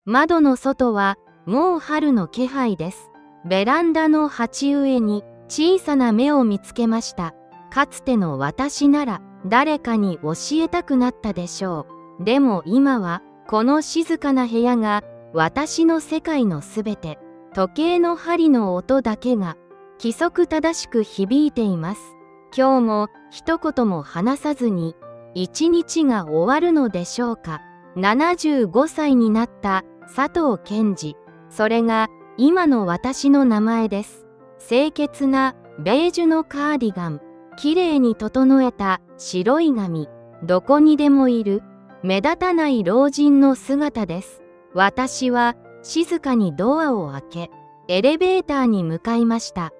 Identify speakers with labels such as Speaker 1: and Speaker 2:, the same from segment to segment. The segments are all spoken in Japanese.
Speaker 1: 窓の外はもう春の気配です。ベランダの鉢植えに小さな芽を見つけました。かつての私なら誰かに教えたくなったでしょう。でも今はこの静かな部屋が私の世界のすべて。時計の針の音だけが規則正しく響いています。今日も一言も話さずに一日が終わるのでしょうか。75歳になった佐藤健二。それが今の私の名前です。清潔なベージュのカーディガン。きれいに整えた白い髪。どこにでもいる目立たない老人の姿です。私は静かにドアを開け、エレベーターに向かいました。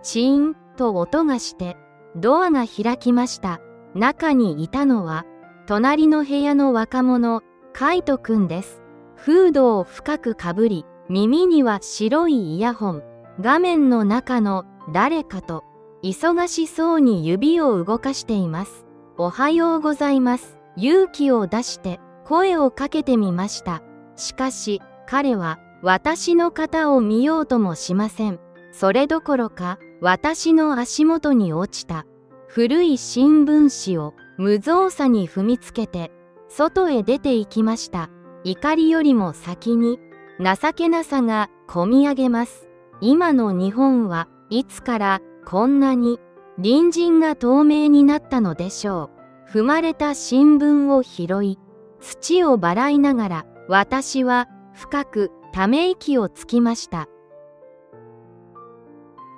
Speaker 1: チーンと音がして、ドアが開きました。中にいたのは、隣の部屋の若者、カイトくんです。フードを深くかぶり、耳には白いイヤホン。画面の中の誰かと、忙しそうに指を動かしています。おはようございます。勇気を出して、声をかけてみました。しかし、彼は私の肩を見ようともしません。それどころか、私の足元に落ちた古い新聞紙を無造作に踏みつけて、外へ出て行きました。怒りよりも先に、情けなさがこみ上げます。今の日本はいつからこんなに隣人が透明になったのでしょう。踏まれた新聞を拾い、土を払いながら私は深くため息をつきました。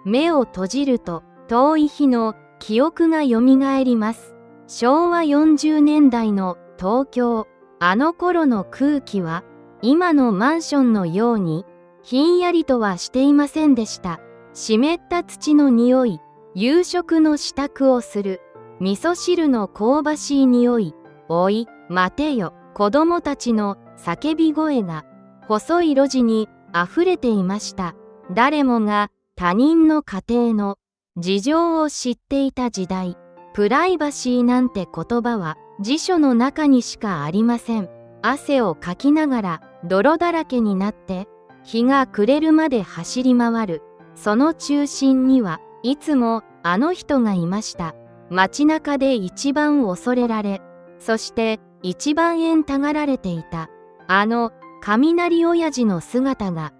Speaker 1: 目を閉じると遠い日の記憶がよみがえります。昭和40年代の東京、あの頃の空気は今のマンションのようにひんやりとはしていませんでした。湿った土の匂い、夕食の支度をする、味噌汁の香ばしい匂い、おい、待てよ、子供たちの叫び声が細い路地にあふれていました。誰もが他人の家庭の事情を知っていた時代、プライバシーなんて言葉は辞書の中にしかありません。汗をかきながら泥だらけになって日が暮れるまで走り回る。その中心にはいつもあの人がいました。街中で一番恐れられ、そして一番縁たがられていたあの雷親父の姿が、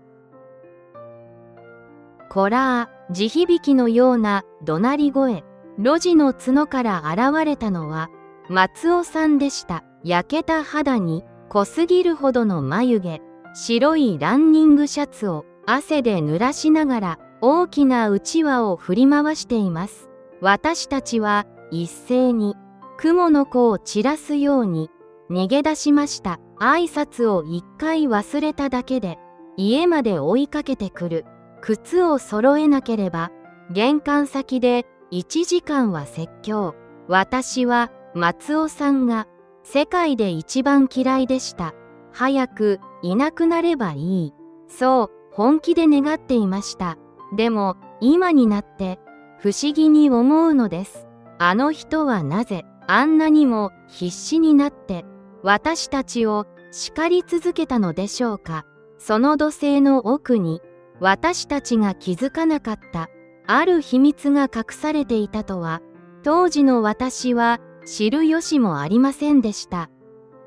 Speaker 1: こらー、地響きのような怒鳴り声。路地の角から現れたのは松尾さんでした。焼けた肌に濃すぎるほどの眉毛、白いランニングシャツを汗で濡らしながら大きなうちわを振り回しています。私たちは一斉に雲の子を散らすように逃げ出しました。挨拶を一回忘れただけで家まで追いかけてくる。靴を揃えなければ玄関先で1時間は説教。私は松尾さんが世界で一番嫌いでした。早くいなくなればいい。そう本気で願っていました。でも今になって不思議に思うのです。あの人はなぜあんなにも必死になって私たちを叱り続けたのでしょうか。その土星の奥に私たちが気づかなかったある秘密が隠されていたとは当時の私は知る由もありませんでした。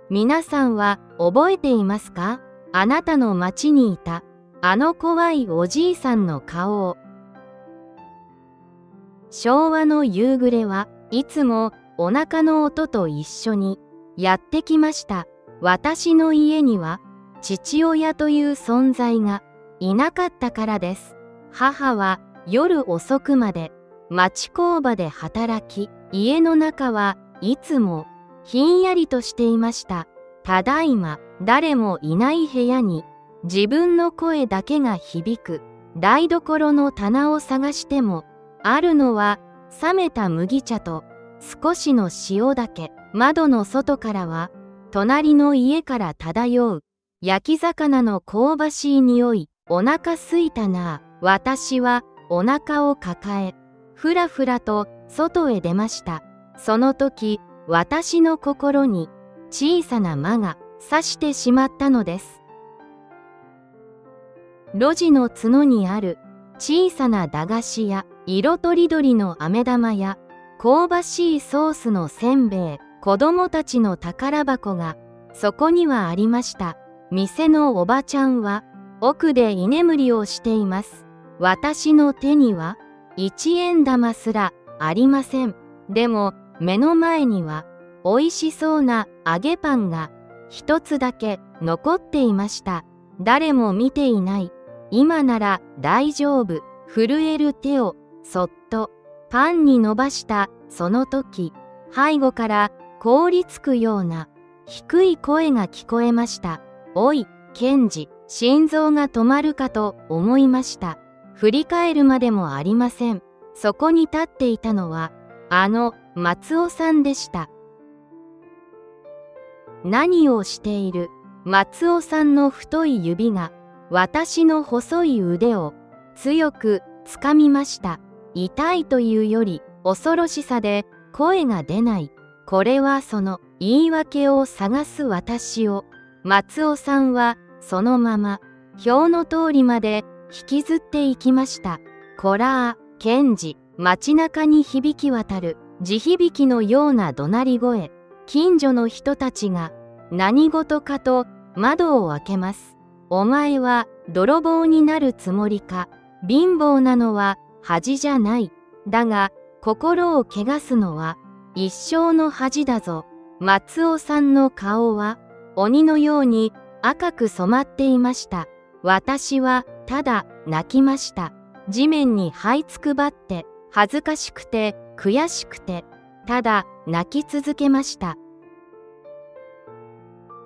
Speaker 1: 皆さんは覚えていますか？あなたの町にいたあの怖いおじいさんの顔を。昭和の夕暮れはいつもお腹の音と一緒にやってきました。私の家には父親という存在がいなかったからです。母は夜遅くまで町工場で働き、家の中はいつもひんやりとしていました。ただいま誰もいない部屋に自分の声だけが響く台所の棚を探してもあるのは冷めた麦茶と少しの塩だけ。窓の外からは隣の家から漂う焼き魚の香ばしい匂い。お腹すいたなあ。私はお腹を抱えふらふらと外へ出ました。その時私の心に小さな魔が刺してしまったのです。路地の角にある小さな駄菓子や色とりどりの飴玉や香ばしいソースのせんべい、子供たちの宝箱がそこにはありました。店のおばちゃんは奥で居眠りをしています。私の手には1円玉すらありません。でも目の前にはおいしそうな揚げパンが一つだけ残っていました。誰も見ていない。今なら大丈夫。震える手をそっとパンに伸ばしたその時、背後から凍りつくような低い声が聞こえました。おい、ケンジ、心臓が止まるかと思いました。振り返るまでもありません。そこに立っていたのは、松尾さんでした。何をしている？松尾さんの太い指が私の細い腕を強くつかみました。痛いというより恐ろしさで声が出ない。これはその言い訳を探す私を、松尾さんはそのまま表の通りまで引きずっていきました。こらー、ケンジ。街中に響き渡る地響きのような怒鳴り声。近所の人たちが何事かと窓を開けます。お前は泥棒になるつもりか。貧乏なのは恥じゃない。だが心を汚すのは一生の恥だぞ。松尾さんの顔は鬼のように赤く染まっていました。私はただ泣きました。地面に這いつくばって恥ずかしくて悔しくてただ泣き続けました。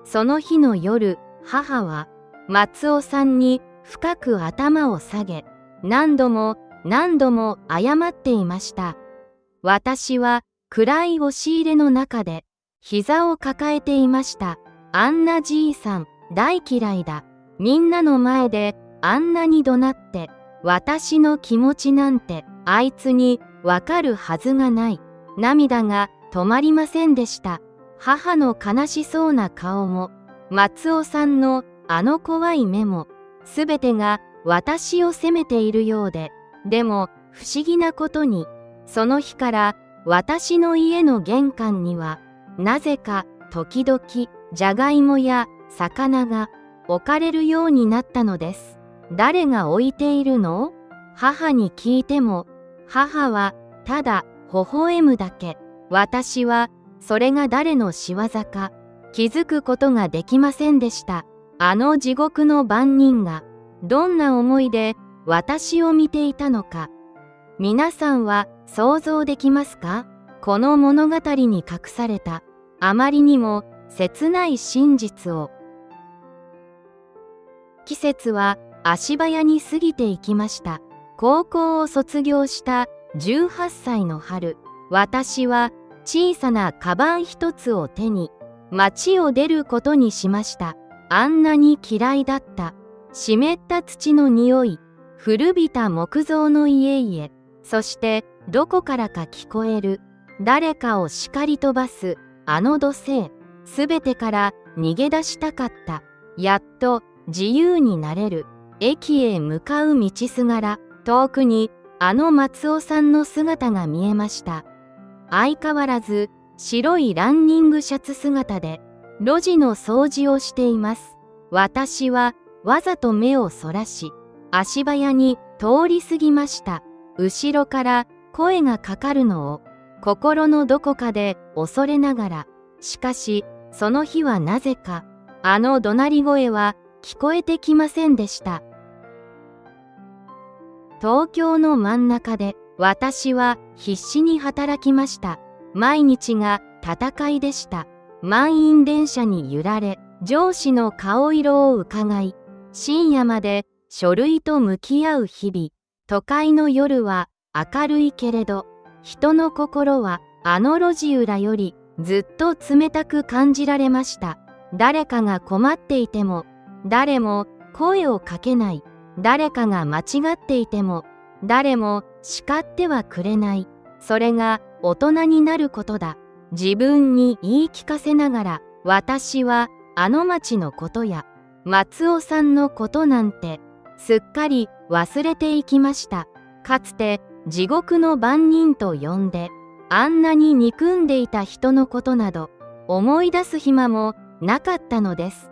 Speaker 1: その日の夜、母は松尾さんに深く頭を下げ、何度も何度も謝っていました。私は暗い押し入れの中で膝を抱えていました。あんなじいさん大嫌いだ。みんなの前であんなに怒鳴って私の気持ちなんてあいつにわかるはずがない。涙が止まりませんでした。母の悲しそうな顔も松尾さんの怖い目もすべてが私を責めているようで、でも不思議なことにその日から私の家の玄関にはなぜか時々じゃがいもや魚が置かれるようになったのです。誰が置いているの？母に聞いても母はただ微笑むだけ。私はそれが誰の仕業か気づくことができませんでした。地獄の番人がどんな思いで私を見ていたのか、皆さんは想像できますか？この物語に隠されたあまりにも切ない真実を。季節は足早に過ぎていきました。高校を卒業した18歳の春、私は小さなカバン一つを手に街を出ることにしました。あんなに嫌いだった湿った土の匂い、古びた木造の家々、そしてどこからか聞こえる誰かを叱り飛ばす怒声、すべてから逃げ出したかった。やっと自由になれる。駅へ向かう道すがら遠くに松尾さんの姿が見えました。相変わらず白いランニングシャツ姿で路地の掃除をしています。私はわざと目をそらし足早に通り過ぎました。後ろから声がかかるのを心のどこかで恐れながら、しかしその日はなぜか怒鳴り声は聞こえてきませんでした。東京の真ん中で私は必死に働きました。毎日が戦いでした。満員電車に揺られ、上司の顔色をうかがい、深夜まで書類と向き合う日々。都会の夜は明るいけれど、人の心は路地裏よりずっと冷たく感じられました。誰かが困っていても誰も声をかけない。誰かが間違っていても誰も叱ってはくれない。それが大人になることだ。自分に言い聞かせながら私はあの町のことや松尾さんのことなんてすっかり忘れていきました。かつて地獄の番人と呼んであんなに憎んでいた人のことなど思い出す暇もなかったのです。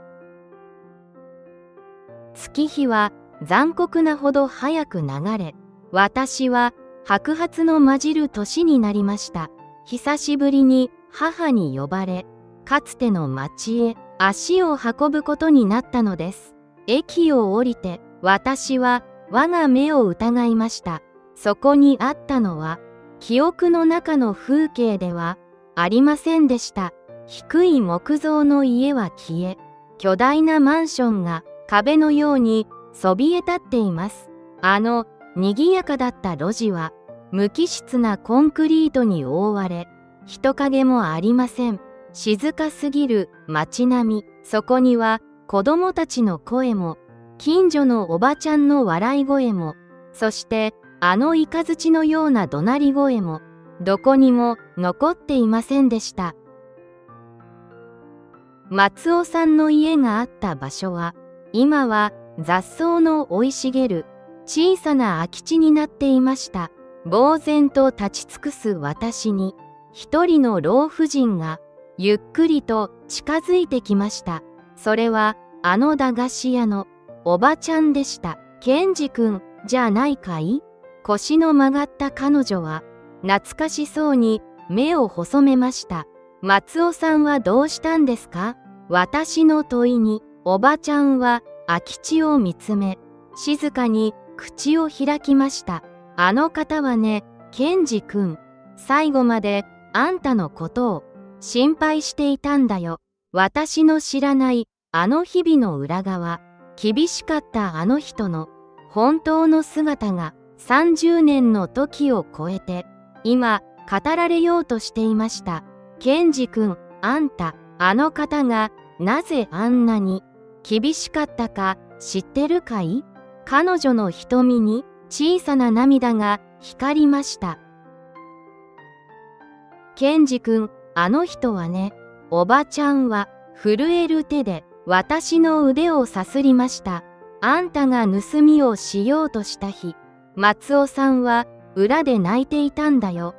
Speaker 1: 月日は残酷なほど早く流れ、私は白髪の混じる年になりました。久しぶりに母に呼ばれ、かつての町へ足を運ぶことになったのです。駅を降りて私は我が目を疑いました。そこにあったのは記憶の中の風景ではありませんでした。低い木造の家は消え、巨大なマンションが壁のようにそびえ立っています。賑やかだった路地は無機質なコンクリートに覆われ、人影もありません。静かすぎる街並み。そこには子供たちの声も、近所のおばちゃんの笑い声も、そしてイカズチのような怒鳴り声も、どこにも残っていませんでした。松尾さんの家があった場所は、今は雑草の生い茂る小さな空き地になっていました。呆然と立ち尽くす私に、一人の老婦人がゆっくりと近づいてきました。それは駄菓子屋のおばちゃんでした。健二くんじゃないかい？腰の曲がった彼女は懐かしそうに目を細めました。松尾さんはどうしたんですか？私の問いにおばちゃんは空き地を見つめ、静かに口を開きました。あの方はね、健二くん、最後まであんたのことを心配していたんだよ。私の知らないあの日々の裏側、厳しかったあの人の本当の姿が30年の時を超えて今語られようとしていました。健二くん、あんた、あの方がなぜあんなに厳しかったか知ってるかい？彼女の瞳に小さな涙が光りました。健二くん、あの人はね、おばちゃんは震える手で私の腕をさすりました。あんたが盗みをしようとした日、松尾さんは裏で泣いていたんだよ。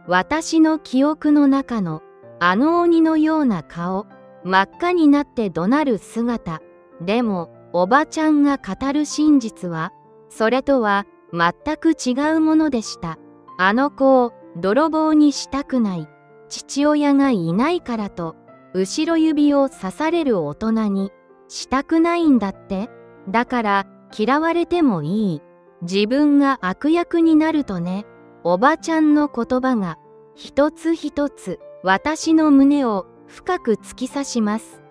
Speaker 1: 私の記憶の中の鬼のような顔、真っ赤になって怒鳴る姿。でもおばちゃんが語る真実はそれとは全く違うものでした。あの子を泥棒にしたくない。父親がいないからと後ろ指を刺される大人にしたくないんだって。だから嫌われてもいい。自分が悪役になるとね。おばちゃんの言葉が一つ一つ私の胸を深く突き刺します。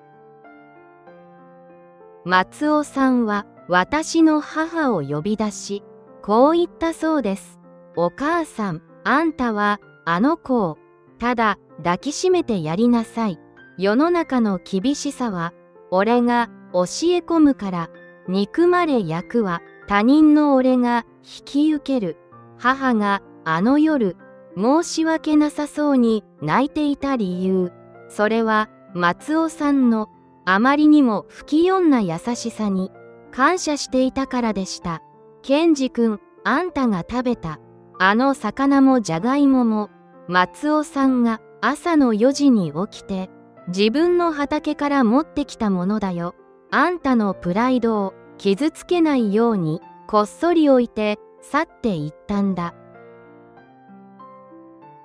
Speaker 1: 松尾さんは私の母を呼び出し、こう言ったそうです。お母さん、あんたはあの子をただ抱きしめてやりなさい。世の中の厳しさは俺が教え込むから、憎まれ役は他人の俺が引き受ける。母があの夜申し訳なさそうに泣いていた理由、それは松尾さんのあまりにも不器用な優しさに感謝していたからでした。健二くん、あんたが食べたあの魚もじゃがいもも、松尾さんが朝の4時に起きて自分の畑から持ってきたものだよ。あんたのプライドを傷つけないようにこっそり置いて去っていったんだ。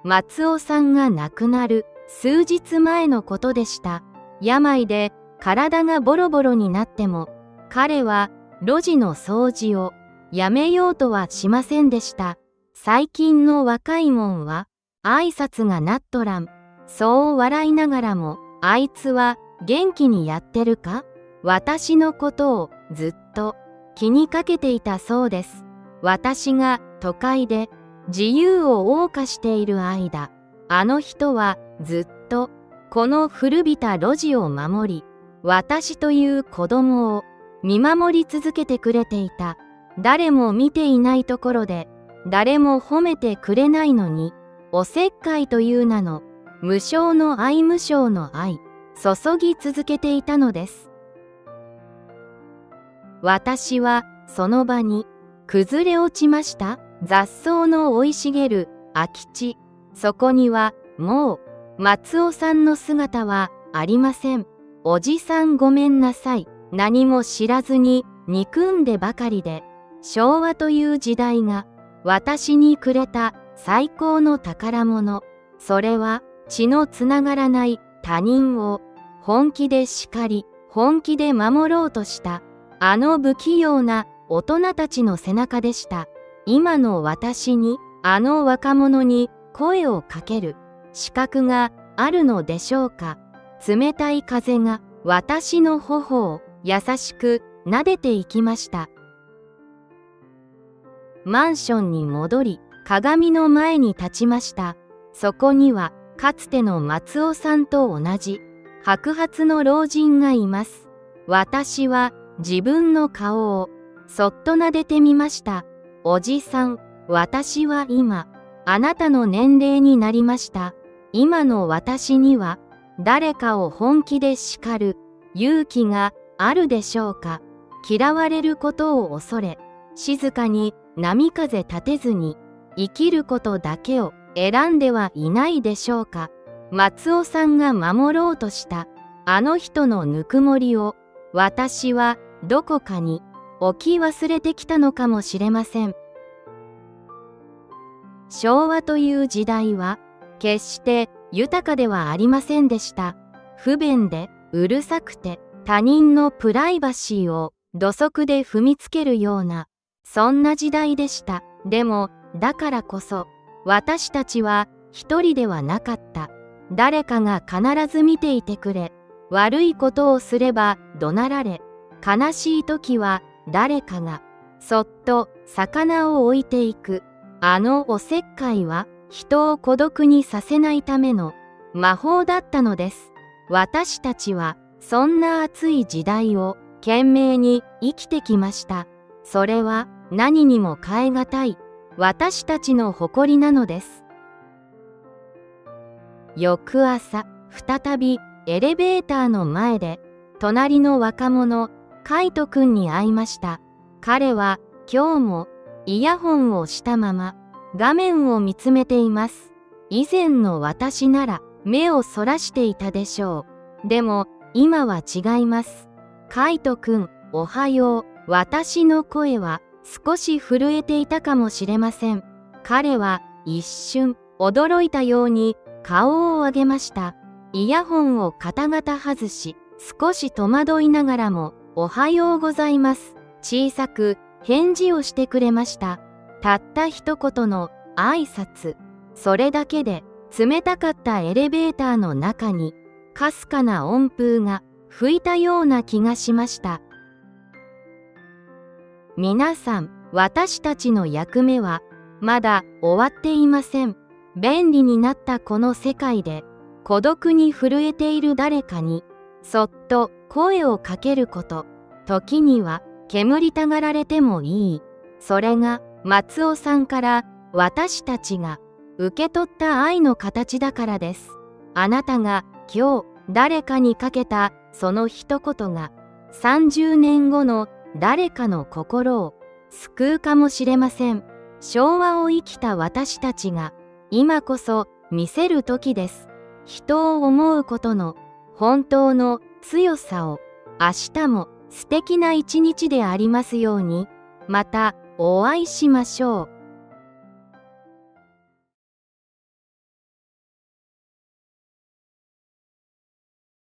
Speaker 1: 松尾さんが亡くなる数日前のことでした。病で体がボロボロになっても彼は路地の掃除をやめようとはしませんでした。最近の若いもんは挨拶がなっとらん。そう笑いながらも、あいつは元気にやってるか？私のことをずっと気にかけていたそうです。私が都会で自由を謳歌している間、あの人はずっとこの古びた路地を守り、私という子供を見守り続けてくれていた。誰も見ていないところで、誰も褒めてくれないのに、おせっかいという名の無償の愛無償の愛、注ぎ続けていたのです。私はその場に崩れ落ちました。雑草の生い茂る空き地。そこにはもう松尾さんの姿はありません。おじさんごめんなさい。何も知らずに憎んでばかりで、昭和という時代が私にくれた最高の宝物。それは血のつながらない他人を本気で叱り、本気で守ろうとしたあの不器用な大人たちの背中でした。今の私に、あの若者に声をかける資格があるのでしょうか。冷たい風が私の頬を優しく撫でていきました。マンションに戻り、鏡の前に立ちました。そこにはかつての松尾さんと同じ白髪の老人がいます。私は自分の顔をそっと撫でてみました。おじさん、私は今、あなたの年齢になりました。今の私には、誰かを本気で叱る勇気があるでしょうか。嫌われることを恐れ、静かに波風立てずに、生きることだけを選んではいないでしょうか。松尾さんが守ろうとした、あの人のぬくもりを、私はどこかに置き忘れてきたのかもしれません。昭和という時代は決して豊かではありませんでした。不便でうるさくて他人のプライバシーを土足で踏みつけるような、そんな時代でした。でもだからこそ私たちは一人ではなかった。誰かが必ず見ていてくれ、悪いことをすれば怒鳴られ、悲しい時は誰かがそっと魚を置いていく。あのおせっかいは人を孤独にさせないための魔法だったのです。私たちはそんな暑い時代を懸命に生きてきました。それは何にも代え難い私たちの誇りなのです。翌朝、再びエレベーターの前で隣の若者カイトくんに会いました。彼は今日もイヤホンをしたまま画面を見つめています。以前の私なら目をそらしていたでしょう。でも今は違います。カイトくん、おはよう。私の声は少し震えていたかもしれません。彼は一瞬驚いたように顔を上げました。イヤホンを肩型外し、少し戸惑いながらもおはようございます。小さく返事をしてくれました。たった一言の挨拶。それだけで冷たかったエレベーターの中にかすかな温風が吹いたような気がしました。皆さん、私たちの役目はまだ終わっていません。便利になったこの世界で孤独に震えている誰かにそっと声をかけること。時には煙たがられてもいい。それが松尾さんから私たちが受け取った愛の形だからです。あなたが今日誰かにかけたその一言が30年後の誰かの心を救うかもしれません。昭和を生きた私たちが今こそ見せる時です。人を思うことの本当の強さを。明日も素敵な一日でありますように。またお会いしましょう。